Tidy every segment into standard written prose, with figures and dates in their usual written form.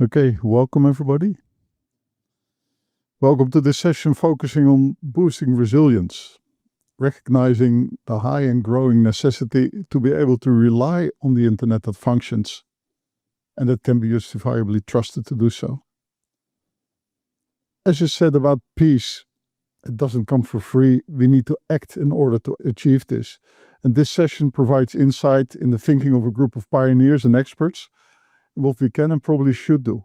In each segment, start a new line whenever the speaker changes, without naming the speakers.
Okay, welcome everybody. Welcome to this session focusing on boosting resilience, recognizing the high and growing necessity to be able to rely on the internet that functions and that can be justifiably trusted to do so. As you said about peace, it doesn't come for free. We need to act in order to achieve this. And this session provides insight in the thinking of a group of pioneers and experts, what we can and probably should do.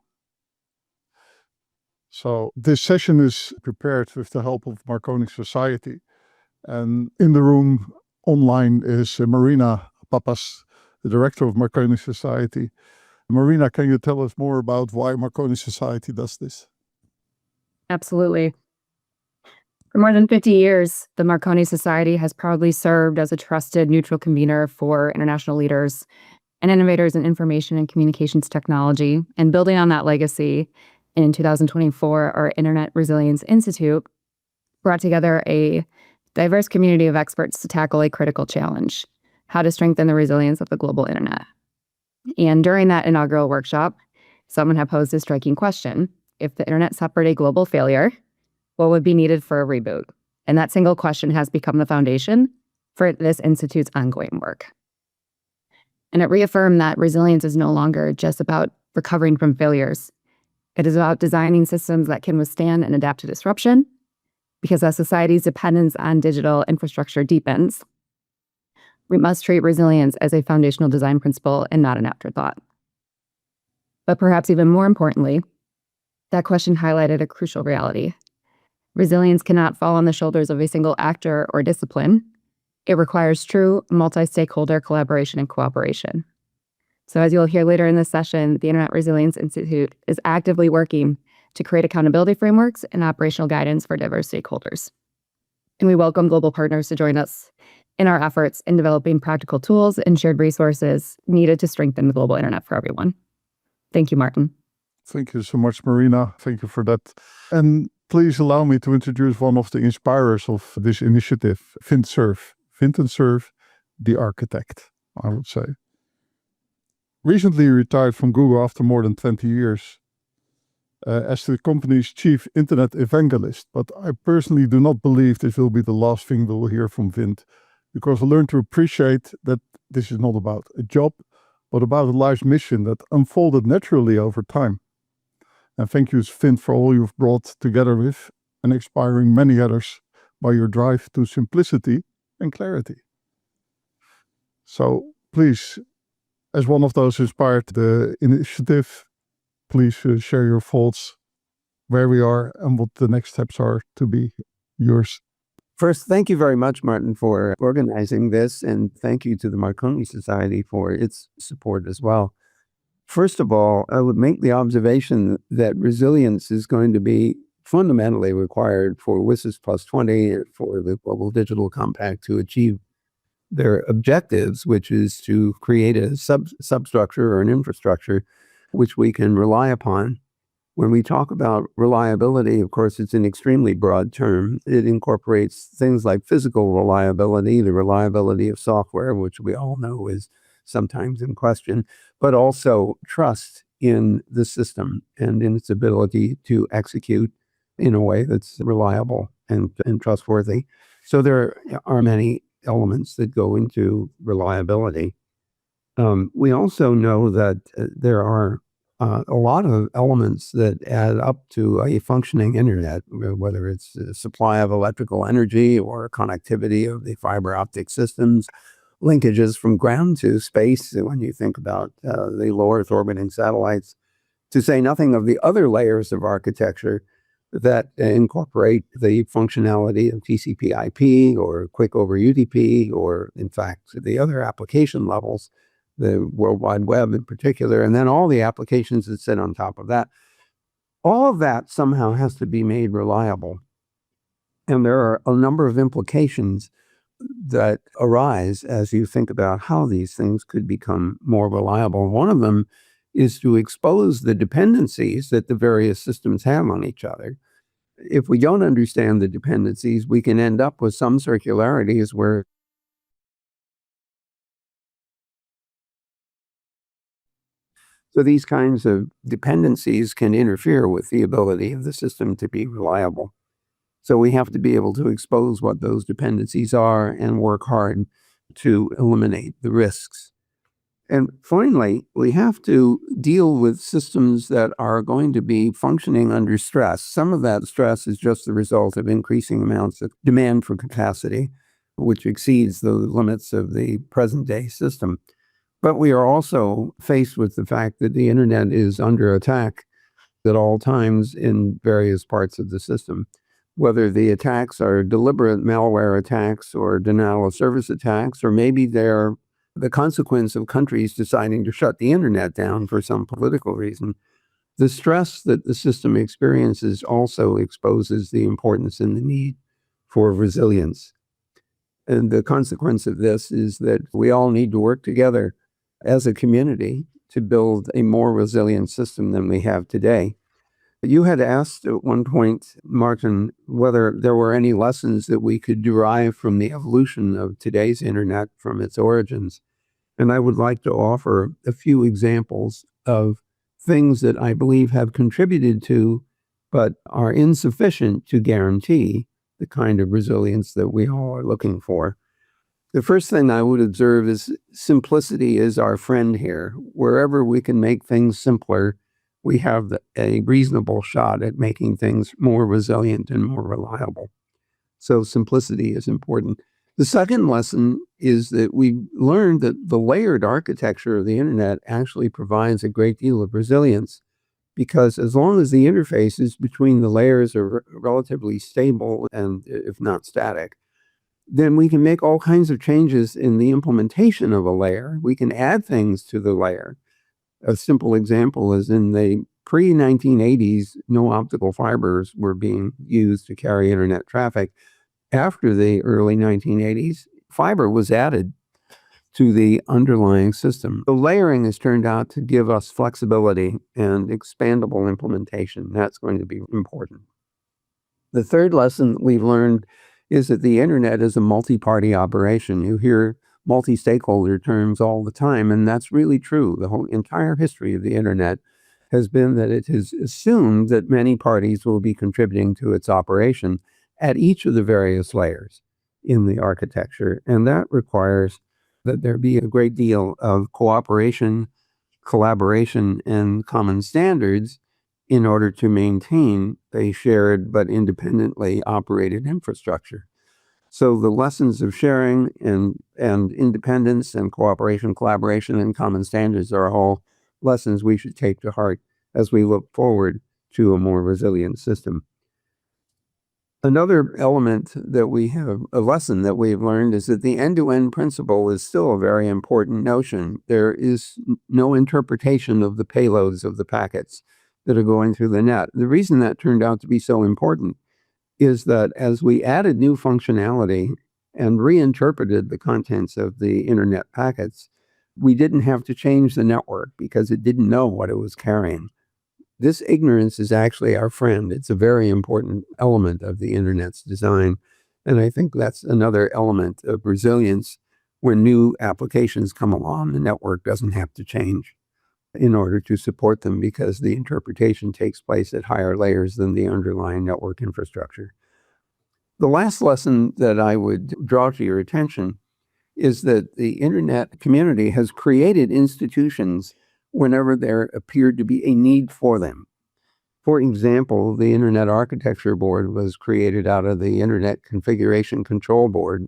So this session is prepared with the help of Marconi Society. And in the room online is Marina, Pappas, the director of Marconi Society. Marina, can you tell us more about why Marconi Society does this?
Absolutely. For more than 50 years, the Marconi Society has proudly served as a trusted neutral convener for international leaders and innovators in information and communications technology. And building on that legacy, in 2024, our Internet Resilience Institute brought together a diverse community of experts to tackle a critical challenge: how to strengthen the resilience of the global internet. And during that inaugural workshop, someone had posed a striking question: if the internet suffered a global failure, what would be needed for a reboot? And that single question has become the foundation for this institute's ongoing work. And it reaffirmed that resilience is no longer just about recovering from failures. It is about designing systems that can withstand and adapt to disruption, because as society's dependence on digital infrastructure deepens, we must treat resilience as a foundational design principle and not an afterthought. But perhaps even more importantly, that question highlighted a crucial reality. Resilience cannot fall on the shoulders of a single actor or discipline. It requires true multi-stakeholder collaboration and cooperation. So as you'll hear later in this session, the Internet Resilience Institute is actively working to create accountability frameworks and operational guidance for diverse stakeholders. And we welcome global partners to join us in our efforts in developing practical tools and shared resources needed to strengthen the global internet for everyone. Thank you, Maarten.
Thank you so much, Marina. Thank you for that. And please allow me to introduce one of the inspirers of this initiative, Vinton Cerf, the architect, I would say. Recently retired from Google after more than 20 years as the company's chief internet evangelist. But I personally do not believe this will be the last thing we'll hear from Vint, because I learned to appreciate that this is not about a job, but about a life's mission that unfolded naturally over time. And thank you, Vint, for all you've brought together with and inspiring many others by your drive to simplicity and clarity. So please, as one of those who inspired the initiative, please share your thoughts, where we are and what the next steps are to be yours.
First, thank you very much, Maarten, for organizing this, and thank you to the Marconi Society for its support as well. First of all, I would make the observation that resilience is going to be fundamentally required for WSIS+20 and for the Global Digital Compact to achieve their objectives, which is to create a substructure or an infrastructure which we can rely upon. When we talk about reliability, of course, it's an extremely broad term. It incorporates things like physical reliability, the reliability of software, which we all know is sometimes in question, but also trust in the system and in its ability to execute in a way that's reliable and trustworthy. So there are many elements that go into reliability. We also know that there are a lot of elements that add up to a functioning internet, whether it's the supply of electrical energy or connectivity of the fiber optic systems, linkages from ground to space, when you think about the low Earth orbiting satellites, to say nothing of the other layers of architecture that incorporate the functionality of TCP/IP or quick over UDP, or in fact the other application levels, the World Wide Web in particular, and then all the applications that sit on top of that. All of that somehow has to be made reliable. And there are a number of implications that arise as you think about how these things could become more reliable. One of them is to expose the dependencies that the various systems have on each other. If we don't understand the dependencies, we can end up with some circularities where So these kinds of dependencies can interfere with the ability of the system to be reliable. So we have to be able to expose what those dependencies are and work hard to eliminate the risks. And finally, we have to deal with systems that are going to be functioning under stress. Some of that stress is just the result of increasing amounts of demand for capacity, which exceeds the limits of the present day system. But we are also faced with the fact that the internet is under attack at all times in various parts of the system. Whether the attacks are deliberate malware attacks or denial of service attacks, or maybe they're the consequence of countries deciding to shut the internet down for some political reason, the stress that the system experiences also exposes the importance and the need for resilience. And the consequence of this is that we all need to work together as a community to build a more resilient system than we have today. You had asked at one point, Maarten, whether there were any lessons that we could derive from the evolution of today's internet from its origins. And I would like to offer a few examples of things that I believe have contributed to, but are insufficient to guarantee the kind of resilience that we all are looking for. The first thing I would observe is simplicity is our friend here. Wherever we can make things simpler, we have a reasonable shot at making things more resilient and more reliable. So simplicity is important. The second lesson is that we learned that the layered architecture of the internet actually provides a great deal of resilience, because as long as the interfaces between the layers are relatively stable and if not static, then we can make all kinds of changes in the implementation of a layer. We can add things to the layer. A simple example is in the pre-1980s, no optical fibers were being used to carry internet traffic. After the early 1980s, fiber was added to the underlying system. The layering has turned out to give us flexibility and expandable implementation. That's going to be important. The third lesson we've learned is that the internet is a multi-party operation. You hear multi-stakeholder terms all the time, and that's really true. The whole entire history of the internet has been that it is assumed that many parties will be contributing to its operation at each of the various layers in the architecture, and that requires that there be a great deal of cooperation, collaboration, and common standards in order to maintain a shared but independently operated infrastructure. So the lessons of sharing and independence and cooperation, collaboration, and common standards are all lessons we should take to heart as we look forward to a more resilient system. Another element that we have, a lesson that we've learned, is that the end-to-end principle is still a very important notion. There is no interpretation of the payloads of the packets that are going through the net. The reason that turned out to be so important is that as we added new functionality and reinterpreted the contents of the internet packets, we didn't have to change the network because it didn't know what it was carrying. This ignorance is actually our friend. It's a very important element of the internet's design. And I think that's another element of resilience. When new applications come along, the network doesn't have to change in order to support them because the interpretation takes place at higher layers than the underlying network infrastructure. The last lesson that I would draw to your attention is that the internet community has created institutions whenever there appeared to be a need for them. For example, the Internet Architecture Board was created out of the Internet Configuration Control Board,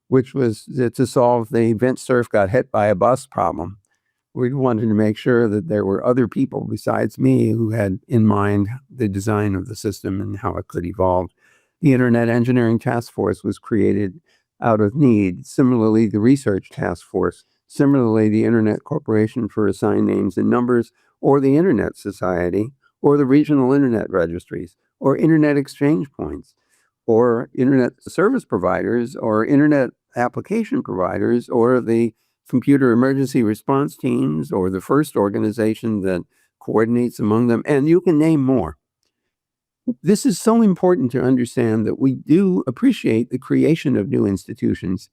which was to solve the Cerf got hit by a bus problem. We wanted to make sure that there were other people besides me who had in mind the design of the system and how it could evolve. The Internet Engineering Task Force was created out of need. Similarly, the Research Task Force. Similarly, the Internet Corporation for Assigned Names and Numbers, or the Internet Society, or the regional Internet registries, or Internet exchange points, or Internet service providers, or Internet application providers, or the computer emergency response teams, or the FIRST organization that coordinates among them, and you can name more. This is so important to understand that we do appreciate the creation of new institutions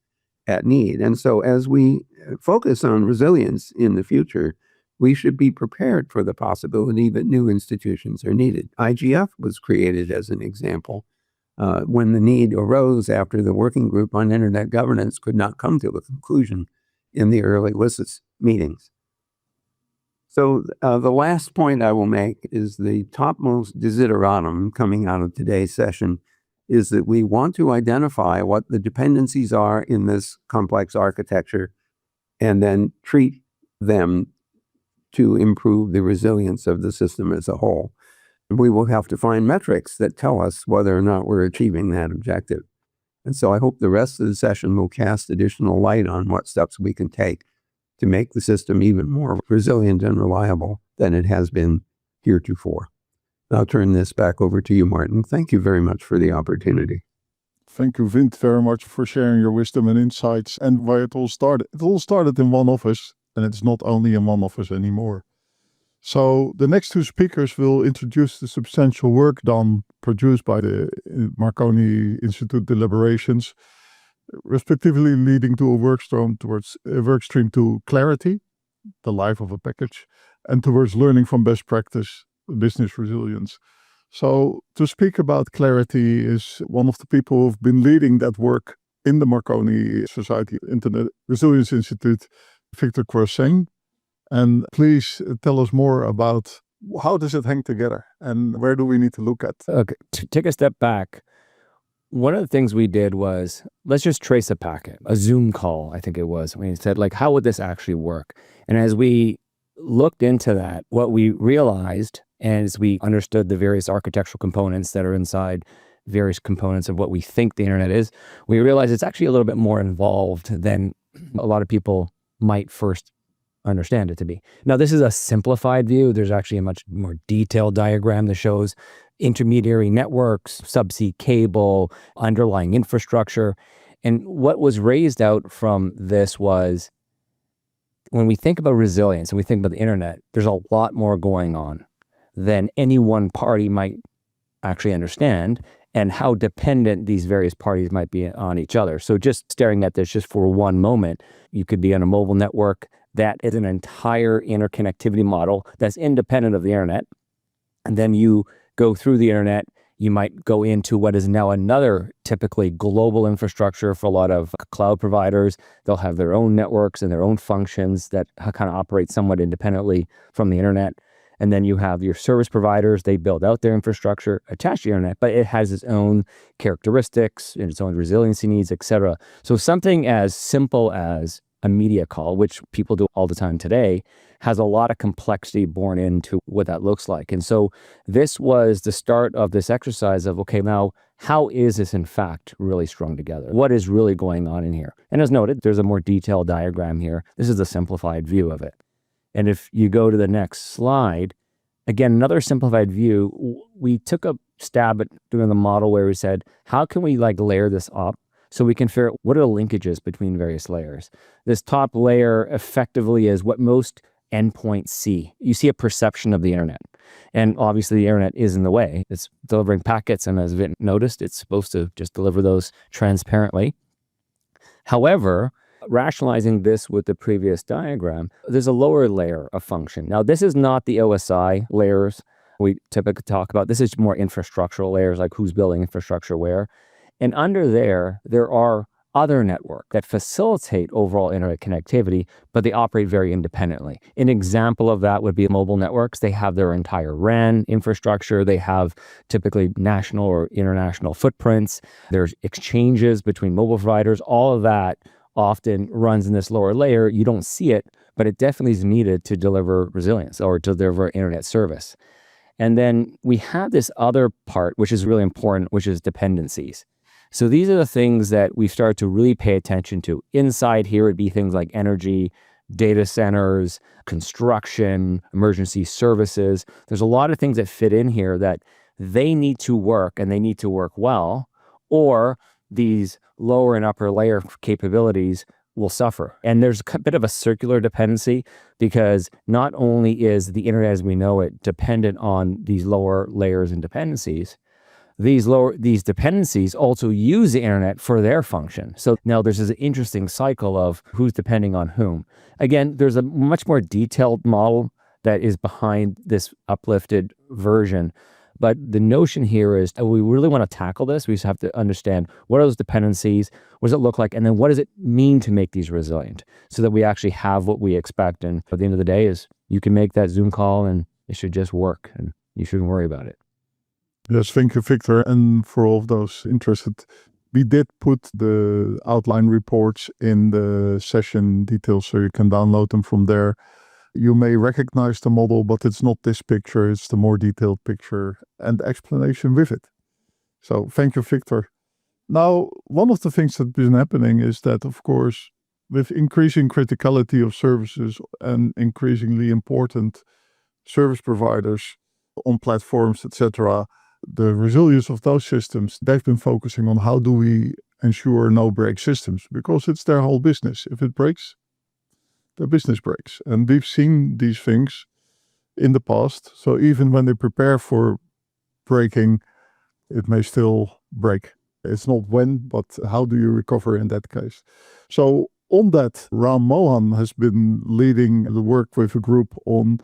at need. And so as we focus on resilience in the future, we should be prepared for the possibility that new institutions are needed. IGF was created as an example when the need arose after the Working Group on Internet Governance could not come to a conclusion in the early WSIS meetings. So the last point I will make is the topmost desideratum coming out of today's session is that we want to identify what the dependencies are in this complex architecture and then treat them to improve the resilience of the system as a whole. We will have to find metrics that tell us whether or not we're achieving that objective. And so I hope the rest of the session will cast additional light on what steps we can take to make the system even more resilient and reliable than it has been heretofore. I'll turn this back over to you, Maarten. Thank you very much for the opportunity.
Thank you, Vint, very much for sharing your wisdom and insights and where it all started. It all started in one office, and it's not only in one office anymore. So the next two speakers will introduce the substantial work done, produced by the Marconi Institute deliberations, respectively leading to a work stream to clarity, the life of a package, and towards learning from best practice, business resilience. So to speak about clarity is one of the people who've been leading that work in the Marconi Society Internet Resilience Institute, Victor Kuarsingh. And please tell us more about how does it hang together and where do we need to look at?
Okay, to take a step back, one of the things we did was, let's just trace a packet, a Zoom call, I think it was. We said, like, how would this actually work? And as we looked into that, what we realized, as we understood the various architectural components that are inside various components of what we think the internet is, we realized it's actually a little bit more involved than a lot of people might first understand it to be. Now, this is a simplified view. There's actually a much more detailed diagram that shows intermediary networks, subsea cable, underlying infrastructure. And what was raised out from this was, when we think about resilience and we think about the internet, there's a lot more going on than any one party might actually understand, and how dependent these various parties might be on each other. So just staring at this just for one moment, you could be on a mobile network that is an entire interconnectivity model that's independent of the internet. And then you go through the internet, you might go into what is now another typically global infrastructure for a lot of cloud providers. They'll have their own networks and their own functions that kind of operate somewhat independently from the internet. And then you have your service providers. They build out their infrastructure attached to the internet, but it has its own characteristics and its own resiliency needs, et cetera. So something as simple as a media call, which people do all the time today, has a lot of complexity born into what that looks like. And so this was the start of this exercise of, okay, now how is this in fact really strung together? What is really going on in here? And as noted, there's a more detailed diagram here. This is a simplified view of it. And if you go to the next slide, again, another simplified view, we took a stab at doing the model where we said, how can we layer this up so we can figure out what are the linkages between various layers? This top layer effectively is what most endpoints see. You see a perception of the internet. And obviously the internet is in the way. It's delivering packets, and as Vinton noticed, it's supposed to just deliver those transparently. However, rationalizing this with the previous diagram, there's a lower layer of function. Now, this is not the OSI layers we typically talk about. This is more infrastructural layers, like who's building infrastructure where. And under there are other networks that facilitate overall internet connectivity, but they operate very independently. An example of that would be mobile networks. They have their entire RAN infrastructure. They have typically national or international footprints. There's exchanges between mobile providers. All of that often runs in this lower layer. You don't see it, but it definitely is needed to deliver resilience or to deliver internet service. And then we have this other part, which is really important, which is dependencies. So these are the things that we start to really pay attention to. Inside here would be things like energy, data centers, construction, emergency services. There's a lot of things that fit in here that they need to work, and they need to work well, or these lower and upper layer capabilities will suffer. And there's a bit of a circular dependency, because not only is the internet as we know it dependent on these lower layers and dependencies, these dependencies also use the internet for their function. So now there's this interesting cycle of who's depending on whom. Again, there's a much more detailed model that is behind this uplifted version. But the notion here is that we really want to tackle this. We just have to understand what are those dependencies, what does it look like, and then what does it mean to make these resilient so that we actually have what we expect. And at the end of the day is you can make that Zoom call and it should just work and you shouldn't worry about it.
Yes, thank you, Victor. And for all of those interested, we did put the outline reports in the session details so you can download them from there. You may recognize the model, but it's not this picture, it's the more detailed picture and explanation with it. So thank you, Victor. Now, one of the things that's been happening is that, of course, with increasing criticality of services and increasingly important service providers on platforms, etc., the resilience of those systems, they've been focusing on how do we ensure no-break systems, because it's their whole business. If it breaks, their business breaks. And we've seen these things in the past. So even when they prepare for breaking, it may still break. It's not when, but how do you recover in that case? So on that, Mohan has been leading the work with a group on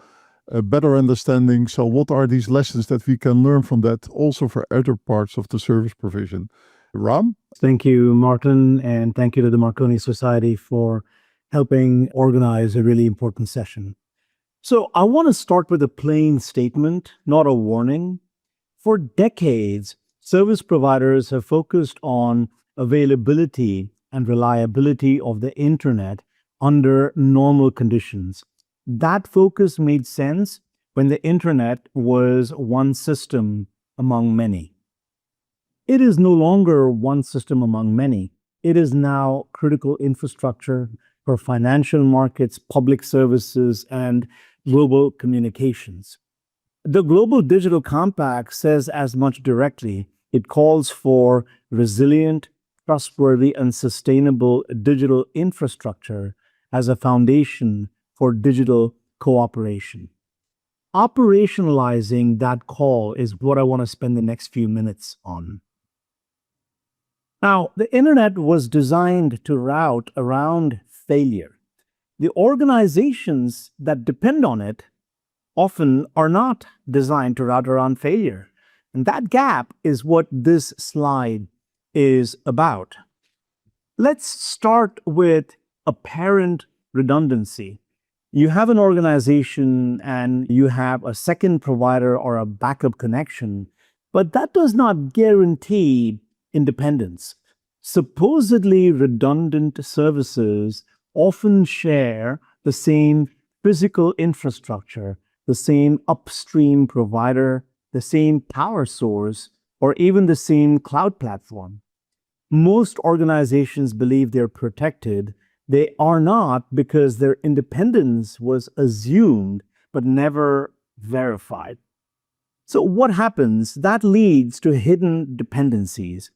a better understanding. So what are these lessons that we can learn from that also for other parts of the service provision? Ram?
Thank you, Maarten, and thank you to the Marconi Society for helping organize a really important session. So I want to start with a plain statement, not a warning. For decades, service providers have focused on availability and reliability of the internet under normal conditions. That focus made sense when the internet was one system among many. It is no longer one system among many. It is now critical infrastructure for financial markets, public services, and global communications. The Global Digital Compact says as much directly. It calls for resilient, trustworthy, and sustainable digital infrastructure as a foundation for digital cooperation. Operationalizing that call is what I want to spend the next few minutes on. Now, the internet was designed to route around failure. The organizations that depend on it often are not designed to route around failure. And that gap is what this slide is about. Let's start with apparent redundancy. You have an organization and you have a second provider or a backup connection, but that does not guarantee independence. Supposedly redundant services often share the same physical infrastructure, the same upstream provider, the same power source, or even the same cloud platform. Most organizations believe they're protected. They are not, because their independence was assumed but never verified. So what happens? That leads to hidden dependencies.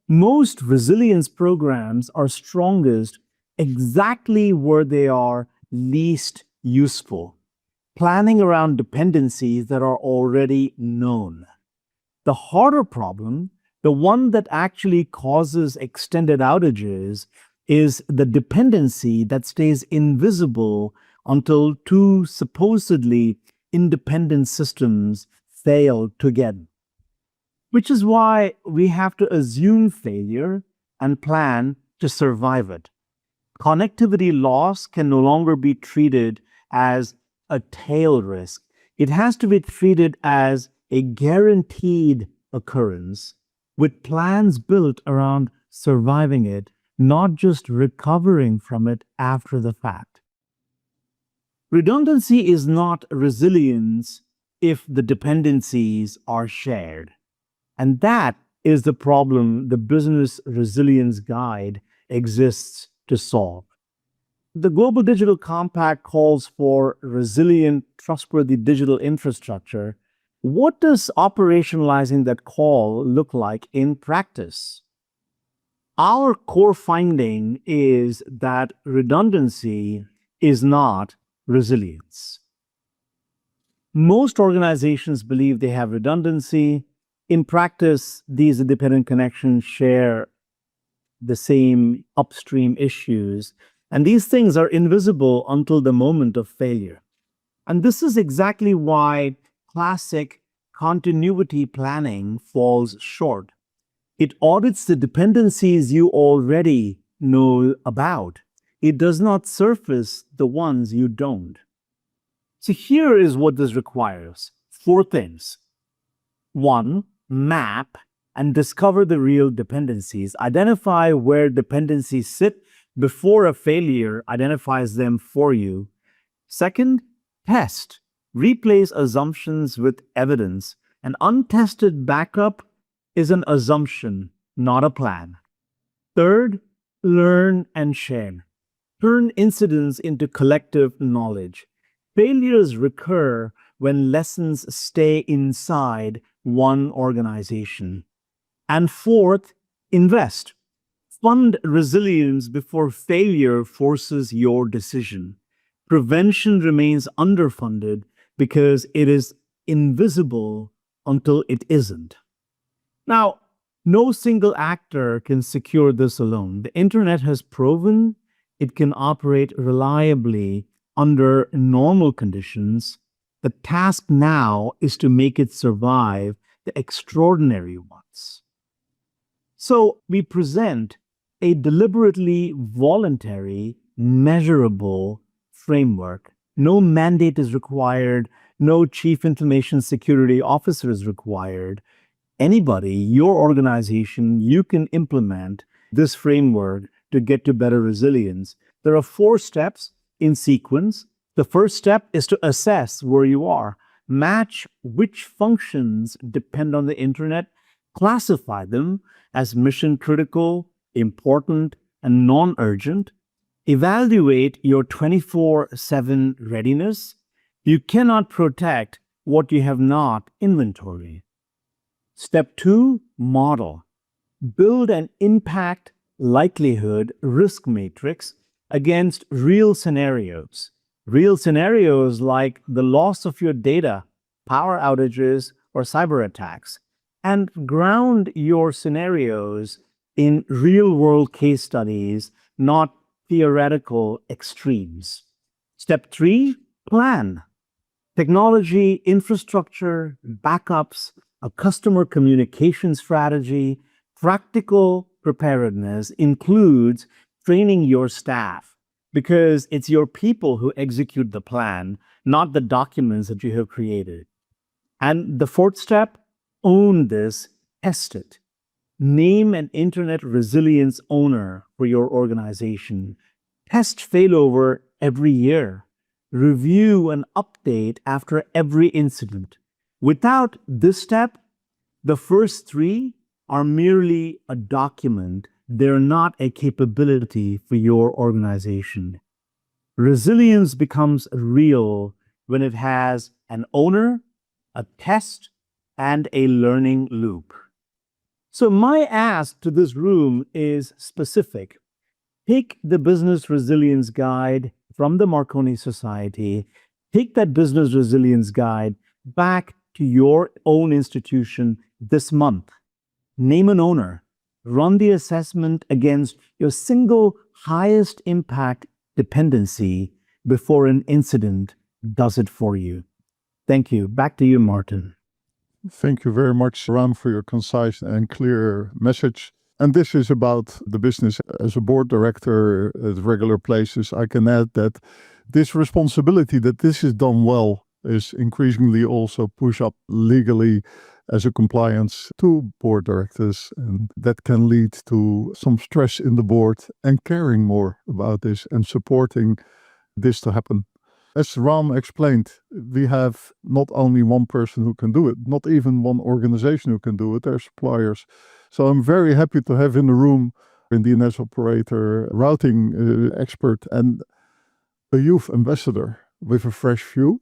Most resilience programs are strongest exactly where they are least useful, planning around dependencies that are already known. The harder problem, the one that actually causes extended outages, is the dependency that stays invisible until two supposedly independent systems fail together. Which is why we have to assume failure and plan to survive it. Connectivity loss can no longer be treated as a tail risk. It has to be treated as a guaranteed occurrence with plans built around surviving it, not just recovering from it after the fact. Redundancy is not resilience if the dependencies are shared. And that is the problem the Business Resilience Guide exists to solve. The Global Digital Compact calls for resilient, trustworthy digital infrastructure. What does operationalizing that call look like in practice? Our core finding is that redundancy is not resilience. Most organizations believe they have redundancy. In practice, these independent connections share the same upstream issues, and these things are invisible until the moment of failure. And this is exactly why classic continuity planning falls short. It audits the dependencies you already know about. It does not surface the ones you don't. So here is what this requires. 4 things. 1, map and discover the real dependencies. Identify where dependencies sit before a failure identifies them for you. Second, test. Replace assumptions with evidence. An untested backup is an assumption, not a plan. Third, learn and share. Turn incidents into collective knowledge. Failures recur when lessons stay inside one organization. And fourth, invest. Fund resilience before failure forces your decision. Prevention remains underfunded because it is invisible until it isn't. Now, no single actor can secure this alone. The internet has proven it can operate reliably under normal conditions. The task now is to make it survive the extraordinary ones. So we present a deliberately voluntary, measurable framework. No mandate is required. No chief information security officer is required. Anybody, your organization, you can implement this framework to get to better resilience. There are 4 steps in sequence. The first step is to assess where you are. Match which functions depend on the internet. Classify them as mission critical, important, and non-urgent. Evaluate your 24/7 readiness. You cannot protect what you have not inventory. Step 2, model. Build an impact likelihood risk matrix against real scenarios. Real scenarios like the loss of your data, power outages, or cyber attacks. And ground your scenarios in real-world case studies, not theoretical extremes. Step 3, plan. Technology, infrastructure, backups, a customer communication strategy. Practical preparedness includes training your staff because it's your people who execute the plan, not the documents that you have created. And the 4th step, own this, test it. Name an internet resilience owner for your organization. Test failover every year. Review and update after every incident. Without this step, the first 3 are merely a document. They're not a capability for your organization. Resilience becomes real when it has an owner, a test, and a learning loop. So my ask to this room is specific. Take the Business Resilience Guide from the Marconi Society. Take that Business Resilience Guide back to your own institution this month. Name an owner. Run the assessment against your single highest impact dependency before an incident does it for you. Thank you. Back to you, Maarten.
Thank you very much, Ram, for your concise and clear message. And this is about the business. As a board director at regular places, I can add that this responsibility that this is done well is increasingly also push up legally as a compliance to board directors. And that can lead to some stress in the board and caring more about this and supporting this to happen. As Ram explained, we have not only one person who can do it, not even one organization who can do it, they're suppliers. So I'm very happy to have in the room a DNS operator, routing expert, and a youth ambassador with a fresh view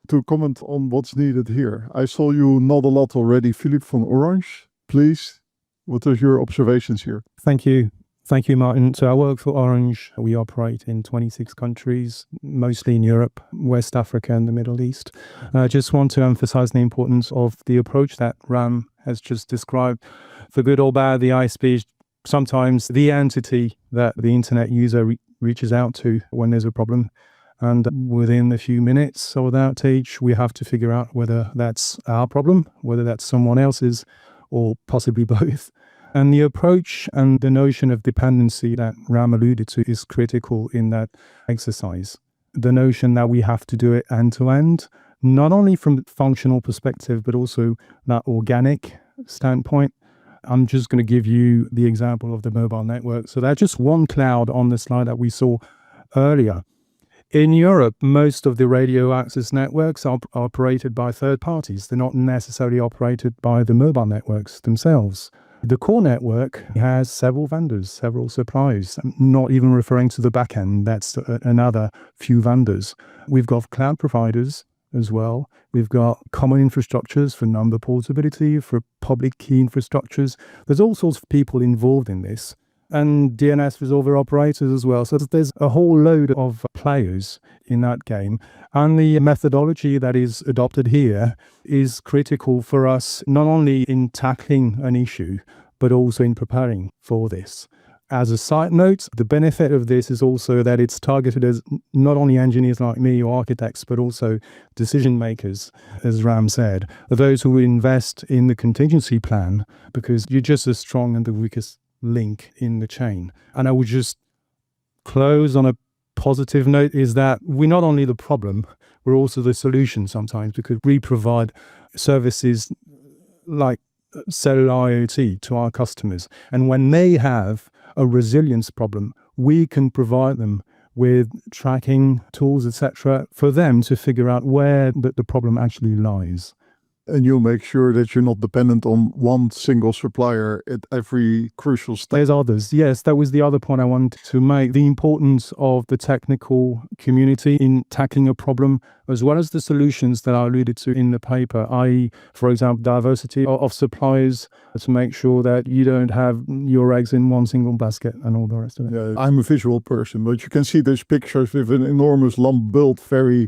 to comment on what's needed here. I saw you nod a lot already. Philippe from Orange, please, what are your observations here?
Thank you. Thank you, Martin. So I work for Orange. We operate in 26 countries, mostly in Europe, West Africa, and the Middle East. I just want to emphasize the importance of the approach that Ram has just described. For good or bad, the ISP is sometimes the entity that the internet user reaches out to when there's a problem. And within a few minutes or that age, we have to figure out whether that's our problem, whether that's someone else's, or possibly both. And the approach and the notion of dependency that Ram alluded to is critical in that exercise. The notion that we have to do it end to end, not only from a functional perspective, but also that organic standpoint. I'm just going to give you the example of the mobile network. So that's just one cloud on the slide that we saw earlier. In Europe, most of the radio access networks are operated by third parties. They're not necessarily operated by the mobile networks themselves. The core network has several vendors, several suppliers. I'm not even referring to the back end. That's another few vendors. We've got cloud providers as well. We've got common infrastructures for number portability, for public key infrastructures. There's all sorts of people involved in this. And DNS resolver operators as well. So there's a whole load of players in that game. And the methodology that is adopted here is critical for us, not only in tackling an issue, but also in preparing for this. As a side note, the benefit of this is also that it's targeted as not only engineers like me or architects, but also decision makers, as Ram said, those who invest in the contingency plan, because you're just as strong and the weakest link in the chain. And I would just close on a positive note, is that we're not only the problem, we're also the solution sometimes, because we provide services like cellular IoT to our customers. And when they have a resilience problem, we can provide them with tracking tools, etc., for them to figure out where the problem actually lies.
And you make sure that you're not dependent on one single supplier at every crucial step.
There's others. Yes, that was the other point I wanted to make. The importance of the technical community in tackling a problem, as well as the solutions that I alluded to in the paper, i.e., for example, diversity of suppliers to make sure that you don't have your eggs in one single basket and all the rest of it.
Yeah, I'm a visual person, but you can see these pictures with an enormous lump built very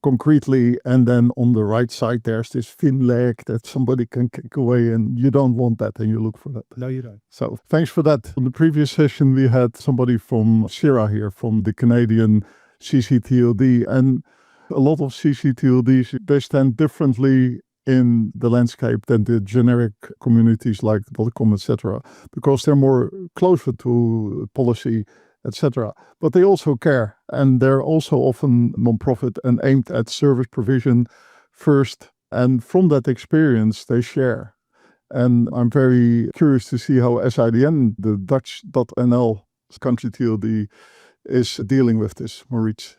concretely, and then on the right side there's this thin leg that somebody can kick away, and you don't want that, and you look for that.
No, you don't.
So thanks for that. On the previous session we had somebody from Sierra here, from the Canadian CCTLD, and a lot of CCTLDs, they stand differently in the landscape than the generic communities like Botterman, etc., because they're more closer to policy, etc. But they also care, and they're also often non-profit and aimed at service provision first. And from that experience, they share. And I'm very curious to see how SIDN, the Dutch.nl country TLD, is dealing with this. Moritz.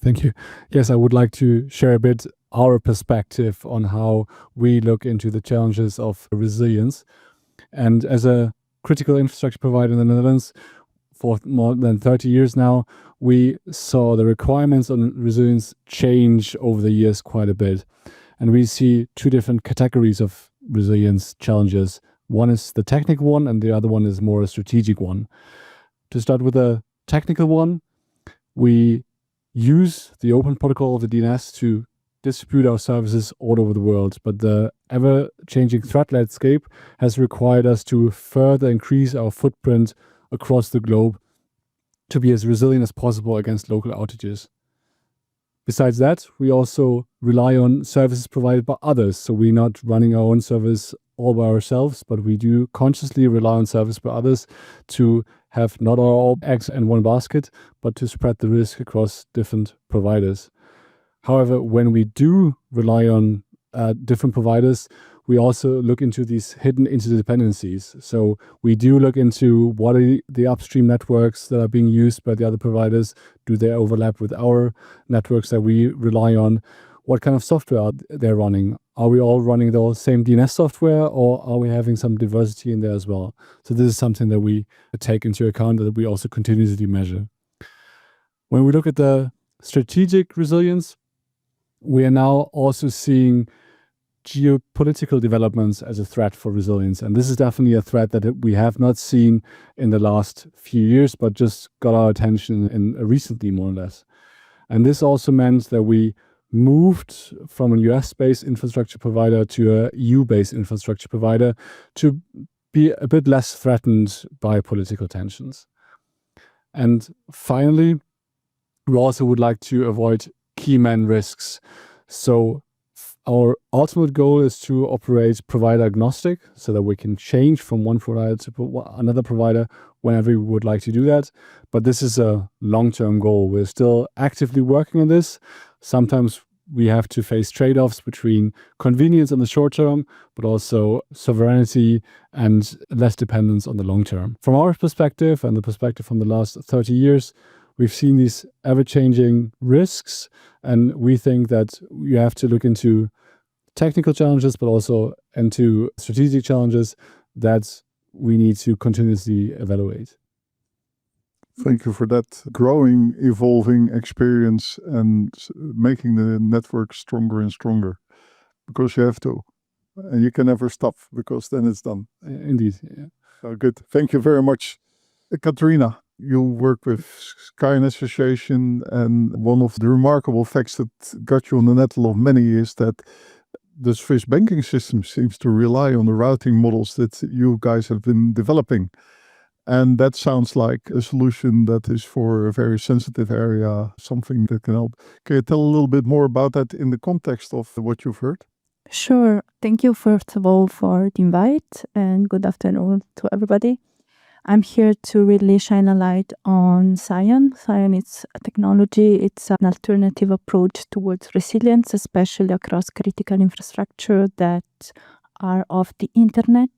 Thank you. Yes, I would like to share a bit our perspective on how we look into the challenges of resilience. And as a critical infrastructure provider in the Netherlands, for more than 30 years now, we saw the requirements on resilience change over the years quite a bit. And we see two different categories of resilience challenges. One is the technical one, and the other one is more a strategic one. To start with the technical one, we use the open protocol of the DNS to distribute our services all over the world. But the ever-changing threat landscape has required us to further increase our footprint across the globe to be as resilient as possible against local outages. Besides that, we also rely on services provided by others. So we're not running our own service all by ourselves, but we do consciously rely on service by others to have not all eggs in one basket, but to spread the risk across different providers. However, when we do rely on different providers, we also look into these hidden interdependencies. So we do look into what are the upstream networks that are being used by the other providers. Do they overlap with our networks that we rely on? What kind of software they're running? Are we all running the same DNS software, or are we having some diversity in there as well? So this is something that we take into account, that we also continuously measure. When we look at the strategic resilience, we are now also seeing geopolitical developments as a threat for resilience. And this is definitely a threat that we have not seen in the last few years, but just got our attention in recently, more or less. And this also meant that we moved from a US-based infrastructure provider to a EU-based infrastructure provider to be a bit less threatened by political tensions. And finally, we also would like to avoid key man risks. So our ultimate goal is to operate provider agnostic so that we can change from one provider to another provider whenever we would like to do that. But this is a long-term goal. We're still actively working on this. Sometimes we have to face trade-offs between convenience in the short term, but also sovereignty and less dependence on the long term. From our perspective and the perspective from the last 30 years, we've seen these ever-changing risks, and we think that you have to look into technical challenges, but also into strategic challenges that we need to continuously evaluate.
Thank you for that growing, evolving experience and making the network stronger and stronger, because you have to. And you can never stop, because then it's done.
Indeed. Yeah.
So good. Thank you very much. Katarina, you work with SCION Association, and one of the remarkable facts that got you on the nettle of many is that the Swiss banking system seems to rely on the routing models that you guys have been developing. And that sounds like a solution that is for a very sensitive area, something that can help. Can you tell a little bit more about that in the context of what you've heard?
Sure. Thank you, first of all, for the invite, and good afternoon to everybody. I'm here to really shine a light on SCION. SCION is a technology. It's an alternative approach towards resilience, especially across critical infrastructure that are of the internet.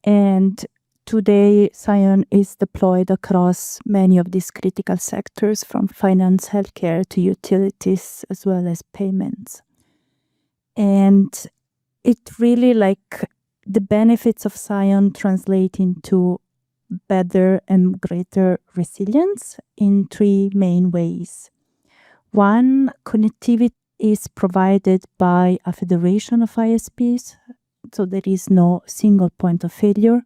And today, SCION is deployed across many of these critical sectors, from finance, healthcare to utilities, as well as payments. And it really, the benefits of SCION translate into better and greater resilience in three main ways. One, connectivity is provided by a federation of ISPs, so there is no single point of failure,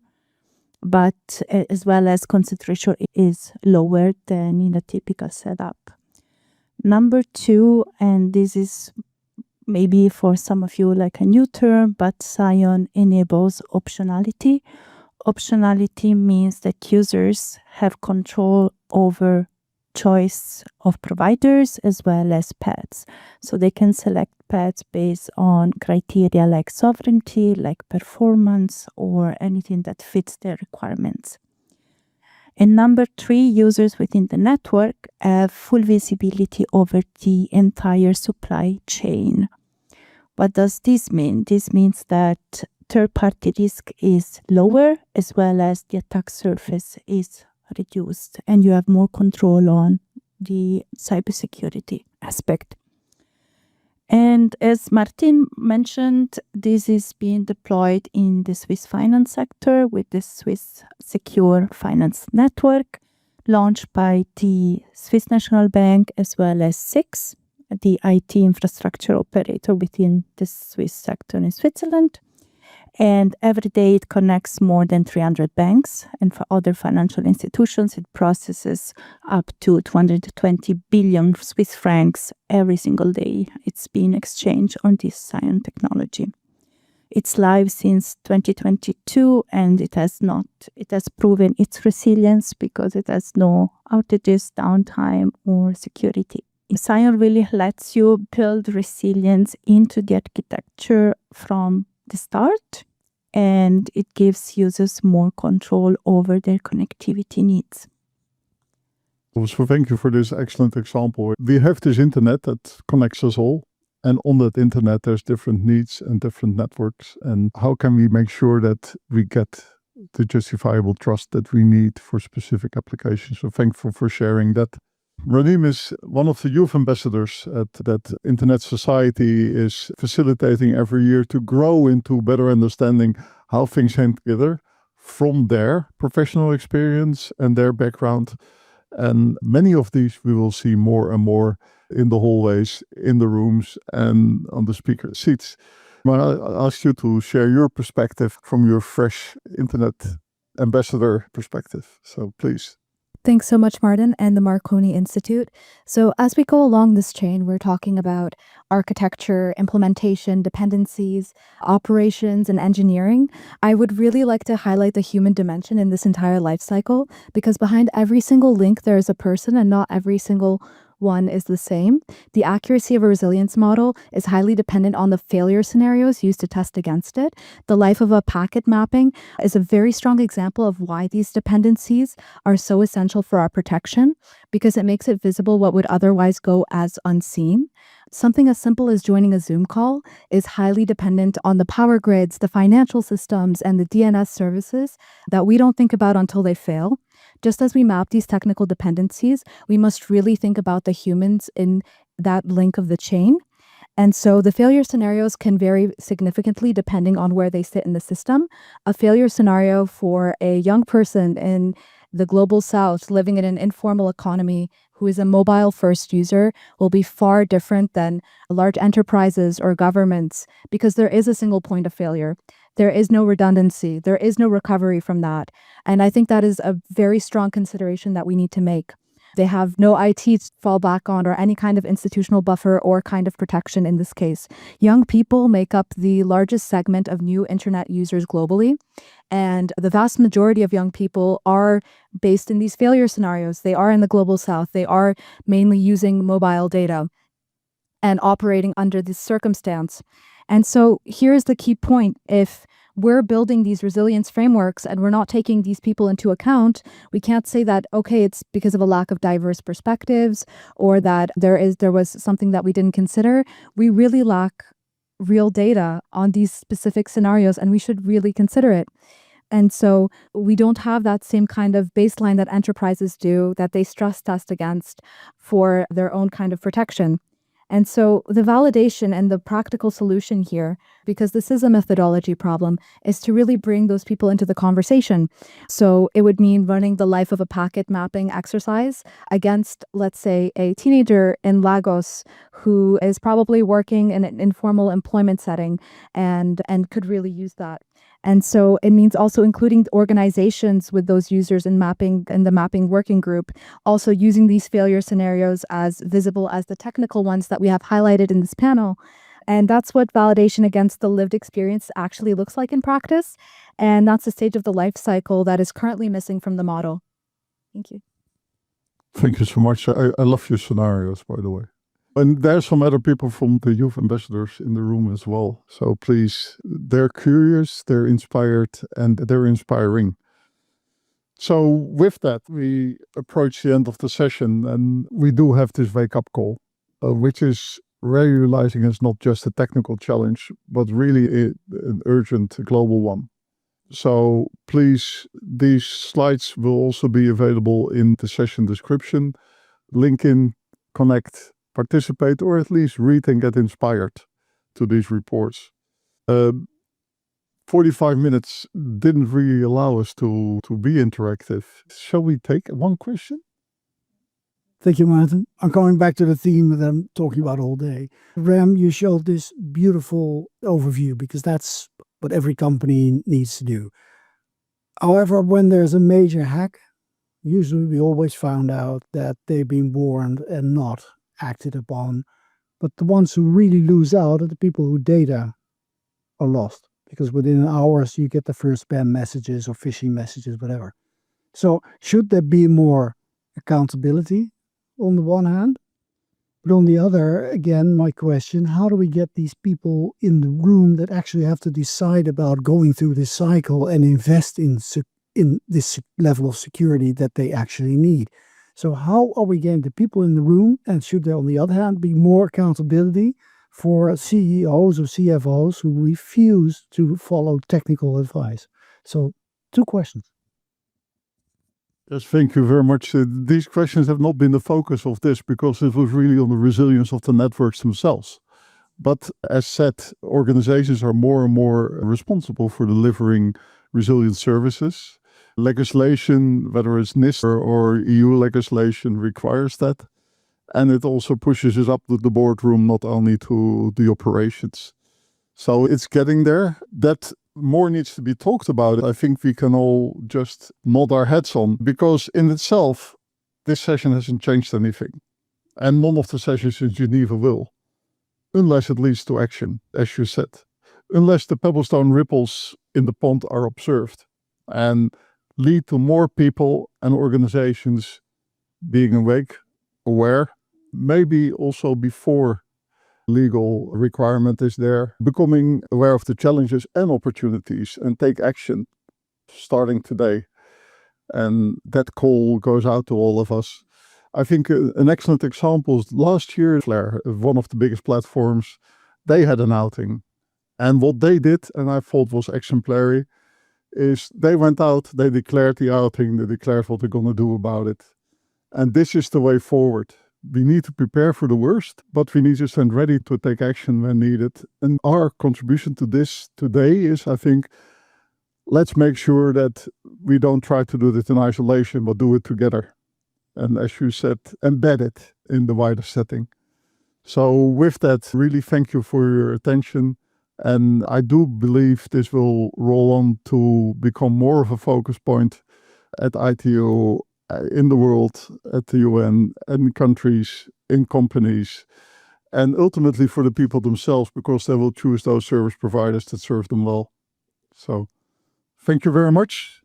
but as well as concentration is lower than in a typical setup. Number two, and this is maybe for some of you like a new term, but SCION enables optionality. Optionality means that users have control over choice of providers as well as paths. So they can select paths based on criteria like sovereignty, like performance, or anything that fits their requirements. And number three, users within the network have full visibility over the entire supply chain. What does this mean? This means that third-party risk is lower, as well as the attack surface is reduced, and you have more control on the cybersecurity aspect. And as Maarten mentioned, this is being deployed in the Swiss finance sector with the Swiss Secure Finance Network, launched by the Swiss National Bank as well as SIX, the IT infrastructure operator within the Swiss sector in Switzerland. And every day it connects more than 300 banks, and for other financial institutions it processes up to 220 billion Swiss francs every single day. It's being exchanged on this SCION technology. It's live since 2022, and it has proven its resilience because it has no outages, downtime, or security. SCION really lets you build resilience into the architecture from the start, and it gives users more control over their connectivity needs.
So thank you for this excellent example. We have this internet that connects us all, and on that internet there's different needs and different networks, and how can we make sure that we get the justifiable trust that we need for specific applications? So thankful for sharing that. Raneem is one of the youth ambassadors at that Internet Society is facilitating every year to grow into better understanding how things hang together from their professional experience and their background. And many of these we will see more and more in the hallways, in the rooms, and on the speaker seats. Well, I'll ask you to share your perspective from your fresh internet ambassador perspective. So please.
Thanks so much, Maarten, and the Marconi Institute. So as we go along this chain, we're talking about architecture, implementation, dependencies, operations, and engineering. I would really like to highlight the human dimension in this entire life cycle, because behind every single link, there is a person, and not every single one is the same. The accuracy of a resilience model is highly dependent on the failure scenarios used to test against it. The life of a packet mapping is a very strong example of why these dependencies are so essential for our protection, because it makes it visible what would otherwise go as unseen. Something as simple as joining a Zoom call is highly dependent on the power grids, the financial systems, and the DNS services that we don't think about until they fail. Just as we map these technical dependencies, we must really think about the humans in that link of the chain. And so the failure scenarios can vary significantly depending on where they sit in the system. A failure scenario for a young person in the global south living in an informal economy who is a mobile first user will be far different than large enterprises or governments, because there is a single point of failure. There is no redundancy. There is no recovery from that. And I think that is a very strong consideration that we need to make. They have no IT to fall back on or any kind of institutional buffer or kind of protection in this case. Young people make up the largest segment of new internet users globally. And the vast majority of young people are based in these failure scenarios. They are in the global south. They are mainly using mobile data and operating under this circumstance. And so here's the key point. If we're building these resilience frameworks and we're not taking these people into account, we can't say that, okay, it's because of a lack of diverse perspectives or that there was something that we didn't consider. We really lack real data on these specific scenarios, and we should really consider it. And so we don't have that same kind of baseline that enterprises do, that they stress test against for their own kind of protection. And so the validation and the practical solution here, because this is a methodology problem, is to really bring those people into the conversation. So it would mean running the life of a packet mapping exercise against, let's say, a teenager in Lagos who is probably working in an informal employment setting and could really use that. And so it means also including organizations with those users in the mapping working group, also using these failure scenarios as visible as the technical ones that we have highlighted in this panel. And that's what validation against the lived experience actually looks like in practice. And that's the stage of the life cycle that is currently missing from the model. Thank you.
Thank you so much. I love your scenarios, by the way. And there's some other people from the youth ambassadors in the room as well. So please, they're curious, they're inspired, and they're inspiring. So with that, we approach the end of the session, and we do have this wake-up call, which is realizing it's not just a technical challenge, but really an urgent global one. So please, these slides will also be available in the session description. Link in, connect, participate, or at least read and get inspired to these reports. 45 minutes didn't really allow us to be interactive. Shall we take one question?
Thank you, Maarten. I'm coming back to the theme that I'm talking about all day. Ram, you showed this beautiful overview because that's what every company needs to do. However, when there's a major hack, usually we always found out that they've been warned and not acted upon. But the ones who really lose out are the people whose data are lost, because within hours you get the first spam messages or phishing messages, whatever. So should there be more accountability on the one hand? But on the other, again, my question, how do we get these people in the room that actually have to decide about going through this cycle and invest in this level of security that they actually need? So how are we getting the people in the room, and should there, on the other hand, be more accountability for CEOs or CFOs who refuse to follow technical advice? So 2 questions.
Yes, thank you very much. These questions have not been the focus of this because it was really on the resilience of the networks themselves. But as said, organizations are more and more responsible for delivering resilient services. Legislation, whether it's NIST or EU legislation, requires that. And it also pushes us up to the boardroom, not only to the operations. So it's getting there. That more needs to be talked about. I think we can all just nod our heads on, because in itself, this session hasn't changed anything. And none of the sessions in Geneva will, unless it leads to action, as you said. Unless the pebblestone ripples in the pond are observed and lead to more people and organizations being awake, aware, maybe also before legal requirement is there, becoming aware of the challenges and opportunities and take action starting today. And that call goes out to all of us. I think an excellent example is last year, Flare, one of the biggest platforms, they had an outing. And what they did, and I thought was exemplary, is they went out, they declared the outing, they declared what they're going to do about it. And this is the way forward. We need to prepare for the worst, but we need to stand ready to take action when needed. And our contribution to this today is, I think, let's make sure that we don't try to do it in isolation, but do it together. And as you said, embed it in the wider setting. So with that, really thank you for your attention. And I do believe this will roll on to become more of a focus point at ITO, in the world, at the UN, in countries, in companies, and ultimately for the people themselves, because they will choose those service providers that serve them well. So thank you very much.